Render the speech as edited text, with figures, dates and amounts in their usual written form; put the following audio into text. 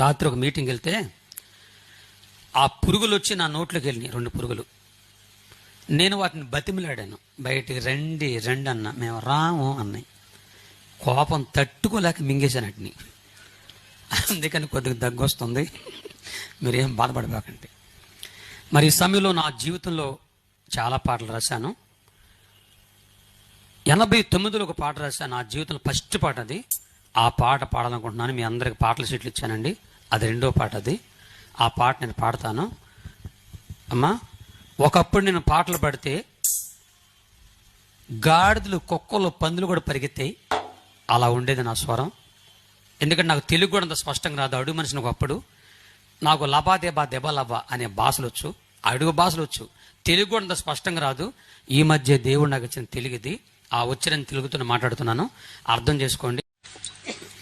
రాత్రి ఒక మీటింగ్ వెళ్తే ఆ పురుగులు వచ్చి నా నోట్లోకి వెళ్ళినాయి, 2 పురుగులు. నేను వాటిని బతిమిలాడాను, బయటికి రండి రండి అన్న. మేము రాము అన్నాయి. కోపం తట్టుకోలేక మింగేశాను వాటిని. అందుకని కొద్దిగా దగ్గు వస్తుంది, మీరేం బాధపడబాకండి. మరి ఈ సమయంలో నా జీవితంలో చాలా పాటలు రాశాను. 89లో ఒక పాట రాశాను, నా జీవితంలో ఫస్ట్ పాట అది. ఆ పాట పాడాలనుకుంటున్నాను. మీ అందరికి పాటల సీట్లు ఇచ్చానండి, అది 2వ పాట. అది ఆ పాట నేను పాడతాను. అమ్మా, ఒకప్పుడు నేను పాటలు పాడితే గాడిదలు, కుక్కలు, పందులు కూడా పరిగెత్తాయి, అలా ఉండేది నా స్వరం. ఎందుకంటే నాకు తెలుగు కూడా అంత స్పష్టంగా రాదు. అడుగు మనిషిని ఒకప్పుడు. నాకు లబా దెబా దెబా లబా అనే భాషలు వచ్చు, అడుగు భాషలు వచ్చు, తెలుగు కూడా అంత స్పష్టంగా రాదు. ఈ మధ్య దేవుడు నాకు ఇచ్చిన తెలుగుది, ఆ వచ్చిన తెలుగుతో మాట్లాడుతున్నాను, అర్థం చేసుకోండి.